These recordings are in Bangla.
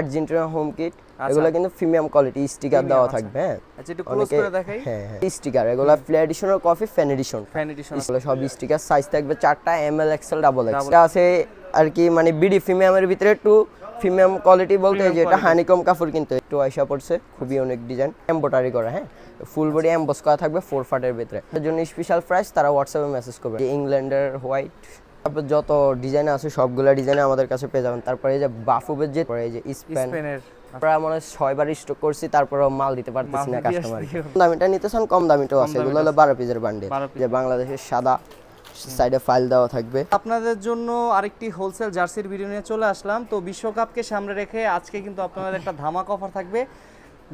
আর্জেন্টিনা হোম কিট, এগুলো কিন্তু প্রিমিয়াম কোয়ালিটি, স্টিকার দেওয়া থাকবে। হ্যাঁ, আচ্ছা একটু ক্লোজ করে দেখাই। হ্যাঁ স্টিকার, এগুলো flat edition coffee fan edition, এগুলো সব স্টিকার। সাইজ থাকবে 4টা, এমএল এক্সেল ডাবল এক্সেল আছে আর কি, মানে বিডি প্রিমিয়ামের ভিতরে একটু প্রিমিয়াম কোয়ালিটি বলতে যে এটা হানিকম কাপড়, কিন্তু একটু আয়সা পড়ছে, খুবই অনেক ডিজাইন এমব্রয়ডারি করা। হ্যাঁ, ফুল বডি এমবস করা থাকবে 4 ফাটের ভিতরে। এর জন্য স্পেশাল প্রাইস, তারা হোয়াটসঅ্যাপে মেসেজ করবে। ইংল্যান্ডের হোয়াইট, তারপর যত ডিজাইন আছে সবগুলা ডিজাইন আমাদের কাছে পেয়ে যাবেন। তারপরে এই যে বাফুবের যে এই যে স্পেনের আমরা মানে 6 বার স্টক করছি, তারপরে মাল দিতে পারতেছি না কাস্টমার। দামিটা নিতে চান, কম দামিটাও আছে, এগুলো হলো 12 পিসের বান্ডেল, যে বাংলাদেশের সাদা সাইডে ফাইল দেওয়া থাকবে। আপনাদের জন্য আরেকটি হোলসেল জার্সির ভিডিও নিয়ে চলে আসলাম। তো বিশ্বকাপকে সামনে রেখে আজকে কিন্তু আপনাদের একটা ধামাকা অফার থাকবে।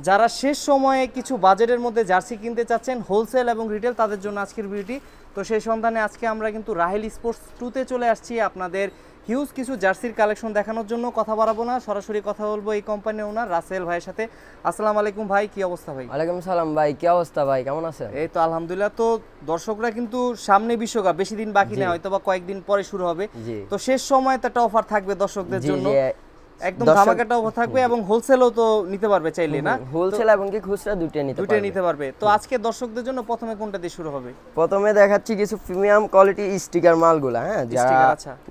যারা শেষ সময়ে কিছু বাজেটের মধ্যে জার্সি কিনতে চাচ্ছেন হোলসেল এবং রিটেল, তাদের জন্য আজকের ভিডিওটি। তো সেই সন্ধানে আজকে আমরা কিন্তু রাহেল স্পোর্টস 2-তে চলে আসছি আপনাদের হিউজ কিছু জার্সির কালেকশন দেখানোর জন্য। কথা বাড়াবো না, সরাসরি কথা বলবো এই কোম্পানির ওনার রাসেল ভাইয়ের সাথে। আসসালামু আলাইকুম ভাই, কি অবস্থা ভাই? ওয়ালাইকুম সালাম ভাই, কি অবস্থা ভাই, কেমন আছেন? এই তো আলহামদুলিল্লাহ। তো দর্শকরা কিন্তু সামনে বিশ্বকাপ, বেশি দিন বাকি নেই, হয়তো বা কয়েকদিন পরে শুরু হবে। তো শেষ সময় তো একটা অফার থাকবে দর্শকদের জন্য, একদম ধামাকাটা অফার থাকবে, এবং হোলসেলও তো নিতে পারবে চাইলে, না? হোলসেল এবং কি খুচরা দুটোই নিতে পারবে। তো আজকে দর্শকদের জন্য প্রথমে কোনটা দিয়ে শুরু হবে? প্রথমে দেখাচ্ছি কিছু প্রিমিয়াম কোয়ালিটি স্টিকার মালগুলা। হ্যাঁ,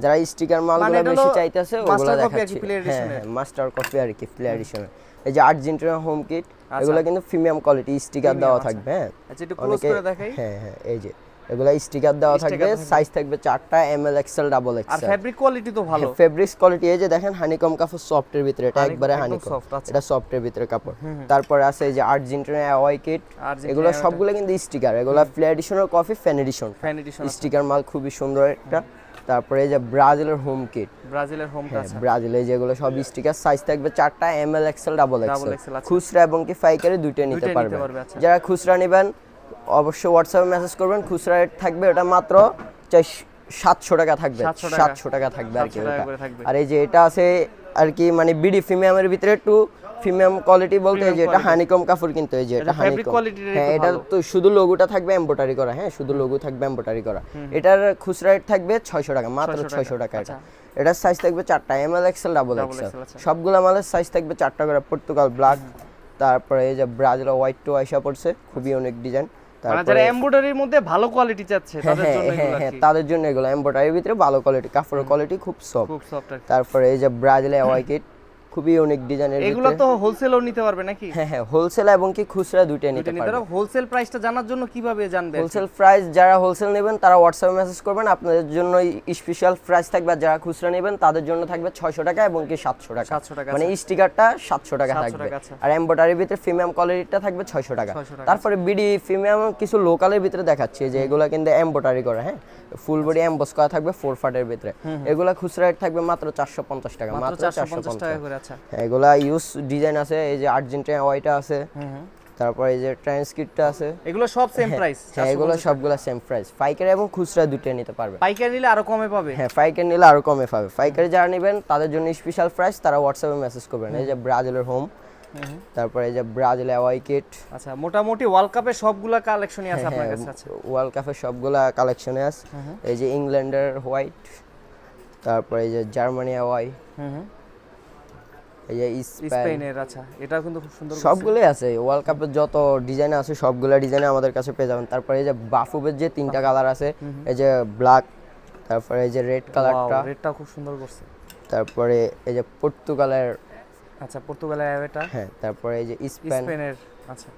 যারা স্টিকার মালগুলা বেশি চাইতেছে ওগুলা দেখাচ্ছি। হ্যাঁ, মাস্টার কপি আর কি, প্লে এডিশন। এই যে আর্জেন্টিনা হোম কিট, এগুলা কিন্তু প্রিমিয়াম কোয়ালিটি, স্টিকার দেওয়া থাকবে। হ্যাঁ, আচ্ছা একটু ক্লোজ করে দেখাই। হ্যাঁ, এই যে এগুলা স্টিকার দেওয়া থাকবে, সাইজ থাকবে 4টা, এমএল এক্সেল ডাবল এক্সেল। আর ফেব্রিক কোয়ালিটি তো ভালো, ফেব্রিক্স কোয়ালিটি। এই যে দেখেন হানিকম কাপড়, সফটের ভিতরে, এটা একবারে হানিকম, এটা সফটের ভিতরে কাপড়। তারপর আছে এই যে আর্জেন্টিনা অ্যাওয়াই কিট, এগুলো সবগুলো কিন্তু স্টিকার, এগুলো ফ্ল্যাট এডিশনের কফি ফ্যান এডিশন স্টিকার মাল, খুবই সুন্দর একটা। তারপরে এই যে ব্রাজিলের হোম কিট, ব্রাজিলের যেগুলো সব স্টিকার, সাইজ থাকবে 4টা, এমএল এক্সেল ডাবল এক্সেল। খুচরা এবং কি পাইকারি দুইটাই নিতে পারবে। যারা খুচরা নেবেন অবশ্যই হোয়াটসঅ্যাপে মেসেজ করবেন। খুচরা রেট থাকবে এটা মাত্র 700 টাকা থাকবে, 700 টাকা থাকবে আর কি। আর এই যে এটা আছে আর কি, মানে বিডি প্রিমিয়ামের ভিতরে একটু প্রিমিয়াম কোয়ালিটি বলতে যে এটা হানিকম কাপড়, কিন্তু এই যে এটা হানিকম। হ্যাঁ, এটা তো শুধু লোগোটা থাকবে এমব্রয়ডারি করা। হ্যাঁ, শুধু লোগো থাকবে এমব্রয়ডারি করা। এটার খুচরা রেট থাকবে 600 টাকা, মাত্র 600 টাকা। এটার সাইজ থাকবে 4টা, এমএল এক্সেল ডাবল এক্সেল। সবগুলা মালের সাইজ থাকবে 4টা করে। পর্তুগাল ব্ল্যাক, তারপরে এই যে ব্রাজিল হোয়াইট টু আইসা পড়ছে, খুবই অনেক ডিজাইন। যারা এমব্রয়ডারির মধ্যে ভালো কোয়ালিটি চাচ্ছে তাদের জন্য এগুলো, হ্যাঁ তাদের জন্য এগুলো এমব্রয়ডারির ভিতরে ভালো কোয়ালিটি, কাপড়ের কোয়ালিটি খুব সফট। তারপরে এই যে ব্রাজিলের অ্যাওয়াই কিট, খুবই অনেক ডিজাইনের, এগুলো তো হোলসেলও নিতে পারবে নাকি? হ্যাঁ, হোলসেল এবং কি খুচরা দুটোই নিতে পারবে। হোলসেল প্রাইসটা জানার জন্য কিভাবে জানবে? হোলসেল প্রাইস যারা হোলসেল নেবেন তারা হোয়াটসঅ্যাপে মেসেজ করবেন, আপনাদের জন্য স্পেশাল প্রাইস থাকবে। আর যারা খুচরা নেবেন তাদের জন্য থাকবে 600 টাকা এবং কি 700 টাকা, মানে স্টিকারটা 700 টাকা থাকবে। আর এমব্রয়ডারির ভিতরে প্রিমিয়াম কোয়ালিটিটা থাকবে 600 টাকা। তারপরে বিডি প্রিমিয়াম কিছু লোকালের ভিতরে দেখাচ্ছি, যে এগুলো কিন্তু এমব্রয়ডারি করা। হ্যাঁ, ফুল বডি এমবস করা থাকবে 4 ফাটের ভিতরে। এগুলা খুচরা রেট থাকবে মাত্র 450 টাকা, মাত্র 450 টাকা করে। আচ্ছা, এগুলা ইউজ ডিজাইন আছে, এই যে আর্জেন্টিনা হোয়াইট আছে, তারপর এই যে ট্রান্সক্রিপ্টটা আছে, এগুলো সব সেম প্রাইস। হ্যাঁ, এগুলো সবগুলা সেম প্রাইস। পাইকারি এবং খুচরা দুটোই নিতে পারবে। পাইকারি নিলে আরো কমে পাবে। হ্যাঁ, পাইকারি নিলে আরো কমে পাবে। পাইকারি যারা নেবেন তাদের জন্য স্পেশাল প্রাইস, তারা হোয়াটসঅ্যাপে মেসেজ করবেন। এই যে ব্রাজিলের হোম, তারপরে এই যে ব্রাজিল অ্যাওয়াই কিট। আচ্ছা, মোটামুটি ওয়ার্ল্ড কাপের সবগুলা কালেকশনই আছে আপনার কাছে? আছে, ওয়ার্ল্ড কাপের সবগুলা কালেকশনে আছে। এই যে ইংল্যান্ডের হোয়াইট, তারপরে এই যে জার্মানি অ্যাওয়াই, এই যে স্পেনের। আচ্ছা, এটা কিন্তু খুব সুন্দর, সবগুলোই আছে। ওয়ার্ল্ড কাপের যত ডিজাইন আছে সবগুলা ডিজাইন আমাদের কাছে পেয়ে যাবেন। তারপরে এই যে বাফুবের যে 3টা কালার আছে, এই যে ব্ল্যাক, তারপরে এই যে রেড কালারটা, রেডটা খুব সুন্দর করছে। তারপরে এই যে পর্তুগালের, আচ্ছা পর্তুগালের এটা। হ্যাঁ, তারপরে এই যে স্পেনের। আচ্ছা,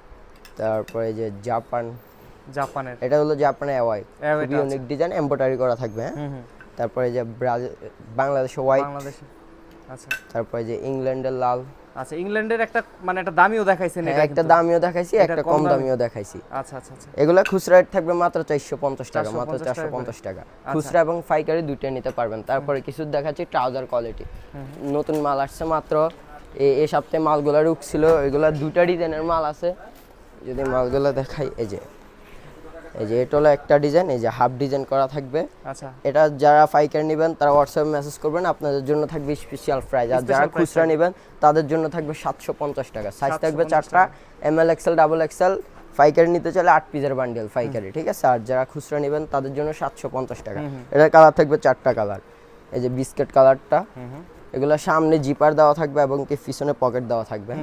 তারপরে এই যে জাপানের, এটা হলো জাপানের অ্যাওয়াই, খুবই অনেক ডিজাইন এমব্রয়ডারি করা থাকবে। হ্যাঁ, তারপরে এই যে বাংলাদেশের হোয়াইট। আচ্ছা, তারপরে যে ইংল্যান্ডের লাল। আচ্ছা, ইংল্যান্ডের একটা মানে একটা দামিও দেখাইছেন, এটা একটা দামিও দেখাইছি, একটা কম দামিও দেখাইছি। আচ্ছা আচ্ছা আচ্ছা, এগুলা খুচরা রেট থাকবে মাত্র 450 টাকা, মাত্র 450 টাকা। খুচরা এবং পাইকারি দুটোই নিতে পারবেন। তারপরে কিছু দেখাচ্ছি ট্রাউজার কোয়ালিটি, নতুন মাল আসছে মাত্র এই সপ্তাহে। মালগুলা ঢুকছিল, এগুলা 2টা ডিজাইনের মাল আছে। যদি মালগুলা দেখাই, এই যে এটা হলো একটা ডিজাইন, এই যে হাফ ডিজাইন করা থাকবে। আচ্ছা, এটা যারা পাইকারি নেবেন তারা হোয়াটসঅ্যাপে মেসেজ করবেন, আপনাদের জন্য থাকবে স্পেশাল প্রাইস। আর যারা খুচরা নেবেন তাদের জন্য থাকবে 750 টাকা। সাইজ থাকবে 4টা, এমএল এক্সেল ডাবল এক্সেল। পাইকারি নিতে চাইলে 8 পিসের বান্ডেল পাইকারি, ঠিক আছে। আর যারা খুচরা নেবেন তাদের জন্য 750 টাকা। এটার কালার থাকবে 4টা কালার। এই যে বিস্কিট কালারটা, এগুলো সামনে জিপার দেওয়া থাকবে এবং কি পিছনে পকেট দেওয়া থাকবে।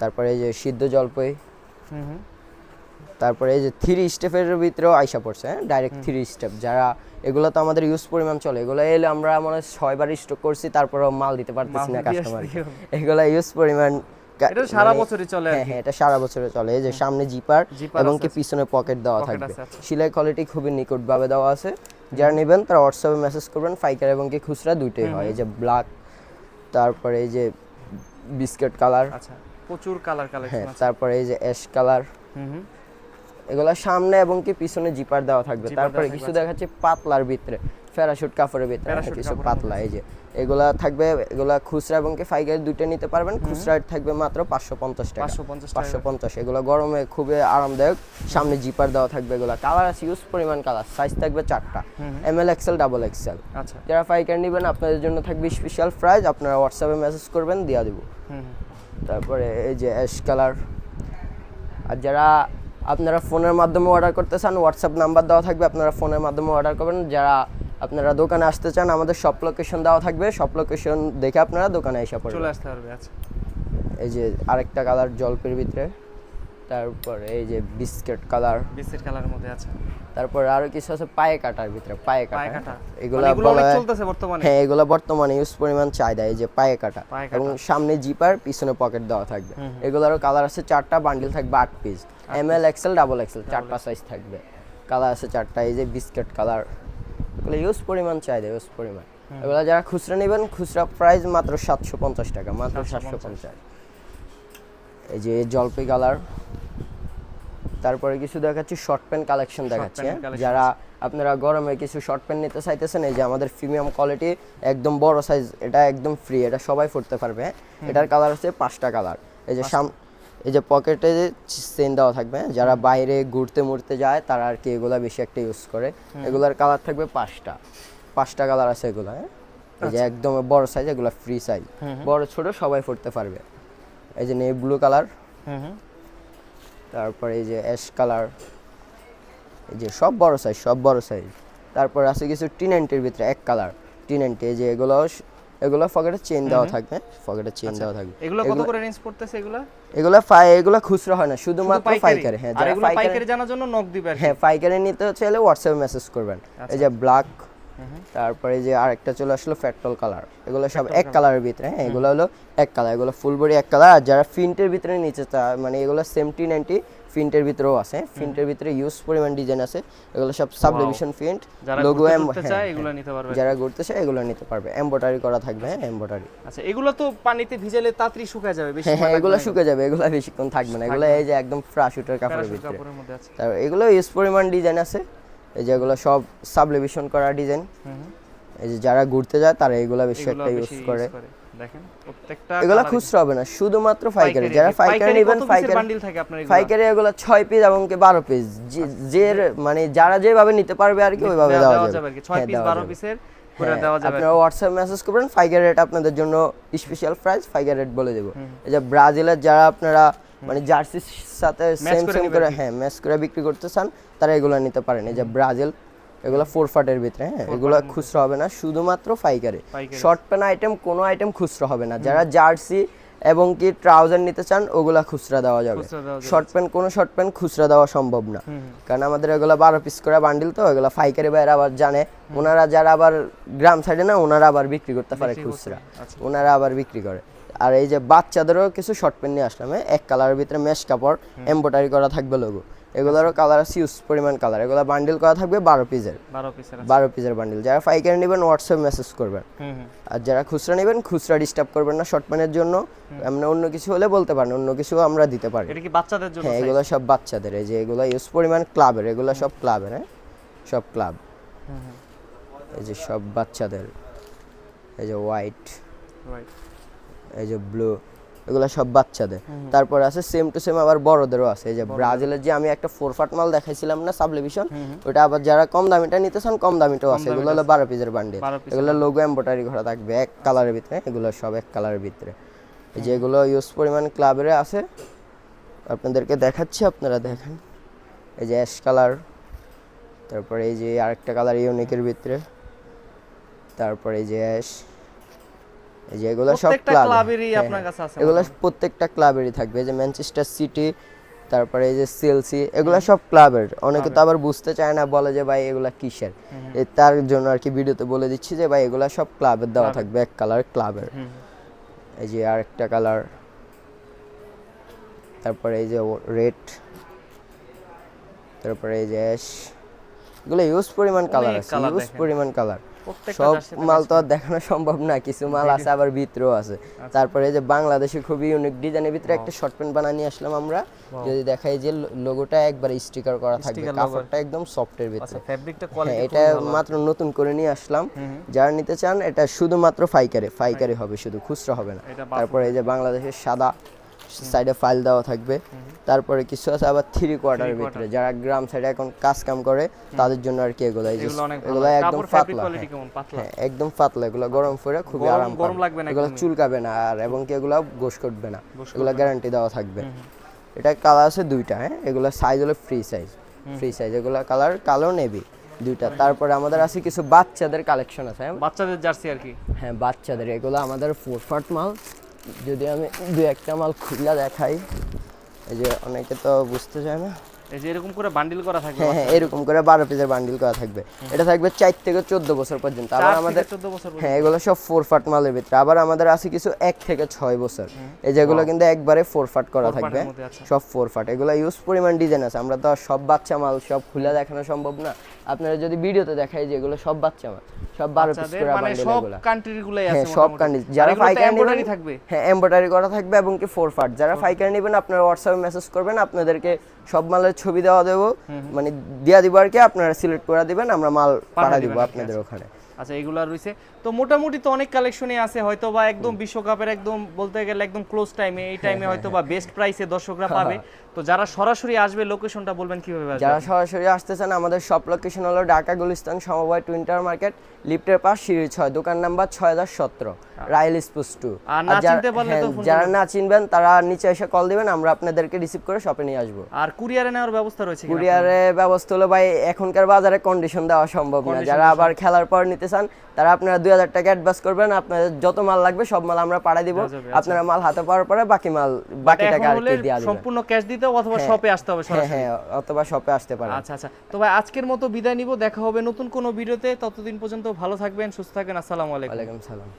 তারপরে এই যে সিদ্ধ জলপাই, তারপরে এই যে 3 স্টেপের ভিতরেও আইসা পড়ছে, ডাইরেক্ট 3 স্টেপ। যারা এগুলো তো আমাদের ইউজ পরিমাণ চলে, এগুলো এলে আমরা মনে 6 বার স্টক করছি, তারপরেও মাল দিতে পারতেছি না কাস্টমার। এগুলো ইউজ পরিমাণ এটা সারা বছরই চলে। হ্যাঁ, এটা সারা বছরে চলে। এই যে সামনে জিপার এবং কি পিছনে পকেট দেওয়া থাকবে। সেলাই কোয়ালিটি খুবই নিকট ভাবে দেওয়া আছে। যারা নেবেন তারা হোয়াটসঅ্যাপে মেসেজ করবেন, পাইকারি এবং কি খুচরা দুইটাই হয়। এই যে ব্ল্যাক, তারপরে এই যে বিস্কিট কালার, আচ্ছা প্রচুর কালার কালেকশন আছে। তারপরে এই যে অ্যাশ কালার, এগুলা সামনে এবং কি পিছনে জিপার দেওয়া থাকবে। তারপরে কিছু দেখাচ্ছে পাতলার ভিতরে, প্যারাশুট কাপড়ের ভিতরে কিছু পাতলা, এই যে এগুলা থাকবে। এগুলা খুচরা এবং কি পাইকারি দুইটা নিতে পারবেন। খুচরা থাকবে মাত্র 550 টাকা, 550। এগুলা গরমে খুবই আরামদায়ক। সামনে জিপার দেওয়া থাকবে। এগুলা কালার আছে ইউজ পরিমাণ কালার, সাইজ থাকবে 4টা, ML XL ডাবল XL। আচ্ছা, যারা পাইকারি নেবেন আপনাদের জন্য থাকবে স্পেশাল প্রাইস, আপনারা হোয়াটসঅ্যাপে মেসেজ করবেন, দিয়া দেব। তারপরে এই যে অ্যাশ কালার। আর যারা আপনারা ফোনের মাধ্যমে অর্ডার করতে চান, হোয়াটসঅ্যাপ নাম্বার দেওয়া থাকবে, আপনারা ফোনের মাধ্যমে অর্ডার করবেন। যারা আপনারা দোকানে আসতে চান, আমাদের শপ লোকেশন দেওয়া থাকবে, শপ লোকেশন দেখে আপনারা দোকানে এসে পড়বেন, চলে আসতে পারবে। আচ্ছা, এই যে আরেকটা কালার জলপের ভিতরে, তারপরে এই যে বিস্কিট কালারের মধ্যে আছে। তারপর আরো কিছু আছে পায়ে কাটার ভিতরে, পায়ে কাটা। এগুলো অনেক চলতেছে বর্তমানে। হ্যাঁ, এগুলো বর্তমানে ইউজ পরিমাণ চাহিদা। এই যে পায়ে কাটা এবং সামনে জিপার, পিছনে পকেট দেওয়া থাকবে। এগুলোরও কালার আছে 4টা, বান্ডিল থাকবে 8 piece, ML XL double XL 4টা সাইজ থাকবে। কালার আছে 4টা। এই যে বিস্কিট কালার, এগুলো ইউজ পরিমাণ চাহিদা, ইউজ পরিমাণ। এগুলো যারা খুচরা নেবেন, খুচরা প্রাইস মাত্র 750 টাকা, মাত্র 750। এই যে জলপাই কালার। তারপরে কিছু দেখাচ্ছি শর্ট প্যান্ট কালেকশন দেখাচ্ছি। যারা আপনারা গরমে কিছু শর্ট প্যান্ট নিতে চাইতেছেন, এই যে আমাদের প্রিমিয়াম কোয়ালিটি একদম বড় সাইজ, এটা একদম ফ্রি, এটা সবাই পরতে পারবে। এটার কালার হচ্ছে 5টা কালার। এই যে এই যে পকেটে চেইন দেওয়া থাকবে, যারা বাইরে ঘুরতে মুড়তে যায় তারা আর কি এগুলা বেশি একটা ইউজ করে। এগুলার কালার থাকবে 5টা কালার আছে এগুলা। এই যে একদম বড় সাইজ, এগুলা ফ্রি সাইজ, বড় ছোট সবাই পরতে পারবে। এই যে নেভি ব্লু কালার, তারপরে এই যে অ্যাশ কালার, এই যে সব বড় সাইজ। তারপর আছে কিছু টি90 ভিতরে এক কালার, টি90। এই যে এগুলো পকেটে চেইন দেওয়া থাকবে, এগুলো কত করে রেঞ্জ পড়তেছে? এগুলো খুচরা হয় না, শুধুমাত্র পাইকারি। হ্যাঁ, যারা পাইকারি জানার জন্য নক দিবেন। হ্যাঁ, পাইকারি নিতে চাইলে হোয়াটসঅ্যাপে মেসেজ করবেন। এই যে ব্ল্যাক, তারপরে যে আরেকটা চলে আসলো পেট্রোল কালার। এগুলো সব এক কালারের ভিতরে। হ্যাঁ, এগুলো হলো এক কালার, এগুলো ফুল বডি এক কালার। আর যারা প্রিন্টের ভিতরে নিচে মানে এগুলো সেম টি90 প্রিন্টের ভিতরেও আছে। প্রিন্টের ভিতরে ইউজ পরিমাণ ডিজাইন আছে। এগুলো সব সাবডিভিশন প্রিন্ট, লোগো এগুলো নিতে পারবে। যারা ঘুরতে চায় এগুলো নিতে পারবে। এমব্রয়ডারি করা থাকবে। হ্যাঁ, এমব্রয়ডারি। আচ্ছা, এগুলো তো পানিতে ভিজালে তাড়াতাড়ি শুকায় যাবে, বেশি হ্যাঁ, এগুলো শুকিয়ে যাবে, এগুলো বেশিক্ষণ থাকবে না। এগুলো এই যে একদম প্যারাশুটের কাপড়ের ভিতরে। তারপর এগুলো ইউজ পরিমাণ ডিজাইন আছে। এই যে এগুলো সব সাবডিভিশন করা ডিজাইন। এই যে যারা ঘুরতে যায় তারা এগুলা বেশি একটা ইউজ করে। দেখেন প্রত্যেকটা এগুলা খুচরা হবে না, শুধুমাত্র পাইকারি। যারা পাইকারি নেবেন, বান্ডিল থাকে আপনার এগুলা? পাইকারি এগুলা 6 পিস এবং 12 পিস, যে মানে যারা যেভাবে নিতে পারবে আর কি ওইভাবে দেওয়া যাবে। 6 পিস 12 পিসের করে দেওয়া যাবে। আপনারা হোয়াটসঅ্যাপ মেসেজ করবেন, পাইকারি রেট আপনাদের জন্য স্পেশাল প্রাইস, পাইকারি রেট বলে দেব। এই যে ব্রাজিলের যারা আপনারা মানে জার্সির সাথে সেম করে ম্যাচ করে বিক্রি করতে চান, তারা এগুলা নিতে পারেন। এই যে ব্রাজিল, এগুলো 4 ফাটের ভিতরে। হ্যাঁ, এগুলো খুচরা হবে না, শুধুমাত্র পাইকারি। শর্ট প্যান্ট আইটেম, কোনো আইটেম খুচরা হবে না। যারা জার্সি এবং কি ট্রাউজার নিতে চান, ওগুলা খুচরা দেওয়া যাবে। শর্ট প্যান্ট খুচরা দেওয়া সম্ভব না, কারণ আমাদের এগুলো 12 পিস করে বান্ডিল, তো এগুলো পাইকারি বাইরে আবার জানে ওনারা, যারা আবার গ্রাম সাইডে না, ওনারা আবার বিক্রি করতে পারে খুচরা, ওনারা আবার বিক্রি করে। আর এই যে বাচ্চাদেরও কিছু শর্ট প্যান্ট নিয়ে আসলাম, এক কালারের ভিতরে মেশ কাপড়, এমব্রয়ডারি করা থাকবে লোগো। এগুলোরও কালার আছে ইউজ পরিমাণ কালার। এগুলো বান্ডিল করা থাকবে 12 পিসের বান্ডিল। যারা পাইকারি নেবেন হোয়াটসঅ্যাপ মেসেজ করবেন। আর যারা খুচরা নেবেন, খুচরা ডিস্টার্ব করবেন না শর্ট প্যান্টের জন্য। এমনি অন্য কিছু হলে বলতে পারেন, অন্য কিছু আমরা দিতে পারি। এটা কি বাচ্চাদের জন্য? হ্যাঁ, এগুলো সব বাচ্চাদের। এই যে এগুলো ইউজ পরিমাণ ক্লাবের, এগুলো সব ক্লাবের। হ্যাঁ, সব ক্লাব। এই যে সব বাচ্চাদের। এই যে হোয়াইট, এই যে ব্লু, এগুলো সব বাচ্চাদের। তারপর আছে সেম টু সেম আবার বড়দেরও আছে। এই যে ব্রাজিলের যে আমি একটা 4 ফাট মাল দেখাইছিলাম না, সাবলিভিশন, ওটা আবার যারা কম দামিটা নিতে চান, কম দামিটাও আছে। এগুলো হলো 12 পিসের বান্ডিল। এগুলো লোগো এমব্রয়ডারি করা থাকবে এক কালারের ভিতরে। এগুলো সব এক কালারের ভিতরে। এই যে এগুলো ইউজ পরিমাণ ক্লাবের আছে, আপনাদেরকে দেখাচ্ছি, আপনারা দেখেন। এই যে অ্যাশ কালার, তারপরে এই যে আরেকটা কালার ইউনিকের ভিতরে, তারপরে এই যে অ্যাশ, এই যে এগুলো সব প্রত্যেকটা ক্লাবেরই আপনার কাছে আছে? এগুলো প্রত্যেকটা ক্লাবেরই থাকবে, এই যে ম্যানচেস্টার সিটি, তারপরে এই যে চেলসি, এগুলো সব ক্লাবের। অনেকে তো আবার বুঝতে চায় না, বলে যে ভাই এগুলা কিসের, তার জন্য আর কি ভিডিওতে বলে দিচ্ছি যে ভাই এগুলা সব ক্লাবের দেওয়া থাকবে, এক কালার ক্লাবের। এই যে আরেকটা কালার, তারপরে এই যে রেড, তারপরে এই যে অ্যাশ, এগুলো ইউজ পরিমাণ কালার আছে, ইউজ পরিমাণ কালার। সব মাল তো আর দেখানো সম্ভব না, কিছু মাল আছে আবার ভিতরেও আছে। তারপরে এই যে বাংলাদেশে খুবই ইউনিক ডিজাইনের ভিতরে একটা শর্ট প্যান্ট বানিয়ে নিয়ে আসলাম আমরা। যদি দেখাই যে লোগোটা একবার স্টিকার করা থাকবে, কাপড়টা একদম সফটের ভিতরে। আচ্ছা, ফেব্রিকটা কোয়ালিটি এটা মাত্র নতুন করে নিয়ে আসলাম। যারা নিতে চান এটা শুধুমাত্র পাইকারি হবে, শুধু খুচরা হবে না। তারপরে এই যে বাংলাদেশের সাদা, সাইডে ফাইল দেওয়া থাকবে। তারপরে কিছু আছে আবার 3/4 ভিতরে, যারা গ্রাম সাইডে এখন কাজ কাম করে তাদের জন্য আর কি এগুলো। এই যে এগুলো একদম পাতলা, হ্যাঁ একদম পাতলা, এগুলো গরম করে খুবই আরাম লাগবে না, এগুলো চুলকাবে না, আর এবং কি এগুলো গোশ করবে না, এগুলো গ্যারান্টি দেওয়া থাকবে। এটা কালার আছে দুইটা, হ্যাঁ এগুলো সাইজ হলো ফ্রি সাইজ, এগুলো কালার কালো নেভি দুইটা। তারপরে আমাদের আছে কিছু বাচ্চাদের কালেকশন আছে, বাচ্চাদের জার্সি আর কি, হ্যাঁ বাচ্চাদের। এগুলো আমাদের 4 মাল। যদি আমি দুই একটা মাল খুলে দেখাই, এই যে অনেকে তো বুঝতে চায় না, এই যে এরকম করে বান্ডিল করা থাকবে, হ্যাঁ এরকম করে 12 পিসের বান্ডিল করা থাকবে। এটা থাকবে 4 থেকে 14 বছর পর্যন্ত। আবার আমাদের 14 বছর, হ্যাঁ এগুলো সব 4 মালের ভিতরে। আবার আমাদের আছে কিছু 1 থেকে 6 বছর, এই যেগুলো কিন্তু একবারে 4 করা থাকবে, সব 4 এগুলো ইউজ পরিমাণ ডিজাইন আছে। আমরা তো সব বাচ্চা মাল সব খুলে দেখানো সম্ভব না, আপনারা যদি ভিডিওতে দেখাই যে এগুলো সব বাচ্চা মাল, সব 12 পিস করে বান্ডিল, সব কান্ট্রির গুলাই আছে, হ্যাঁ সব কান্ট্রি। যারা পাইকারি এমব্রয়ডারি থাকবে, হ্যাঁ এমব্রয়ডারি করা থাকবে এবং কি 4 যারা পাইকারি নেবেন আপনারা হোয়াটসঅ্যাপে মেসেজ করবেন, আপনাদেরকে সব মালের ছবি দেওয়া দেবো, মানে দিয়া দিব আর কি, আপনারা সিলেক্ট করে দিবেন, আমরা মাল পাঠিয়ে দিব আপনাদের ওখানে। আচ্ছা এগুলা রইছে তো মোটামুটি তো অনেক কালেকশনই আছে, হয়তো বা একদম বিশ্বকাপের একদম বলতে গেলে একদম ক্লোজ টাইমে, এই টাইমে হয়তো বা বেস্ট প্রাইসে দর্শকরা পাবে। তো যারা সরাসরি আসবে লোকেশনটা বলবেন কিভাবে আসবে? যারা সরাসরি আসতে চান আমাদের সব লোকেশন হলো ঢাকা গুলিস্তান সমবায় টুইন টাওয়ার মার্কেট, লিফটের পাশ, সিঁড়ি 6, দোকান নাম্বার 6017, রাইল স্পোর্টস 2। আর না চিনতে পারলে তো যারা না চিনবেন তারা নিচে এসে কল দিবেন, আমরা আপনাদেরকে রিসিভ করে শপে নিয়ে আসবো। আর কুরিয়ারে নেওয়ার ব্যবস্থা রয়েছে? কুরিয়ারে ব্যবস্থা হলো ভাই এখনকার বাজারে কন্ডিশন দেওয়া সম্ভব না, যারা আবার খেলার পর নিতে চান তারা আপনারা 2000 টাকা অ্যাডভান্স করবেন, আপনাদের যত মাল লাগবে সব মাল আমরা পাঠিয়ে দিব। আপনারা মাল হাতে পাওয়ার পরে বাকি টাকা আর কি দিয়ে দিবেন, সম্পূর্ণ ক্যাশ দিতে অথবা শপে আসতে হবে সরাসরি? হ্যাঁ অথবা শপে আসতে পারেন। আচ্ছা তো ভাই আজকের মতো বিদায় নিব, দেখা হবে নতুন কোনো ভিডিওতে, ততদিন পর্যন্ত ভালো থাকবেন, সুস্থ থাকবেন, আসসালামু আলাইকুম। ওয়ালাইকুম সালাম।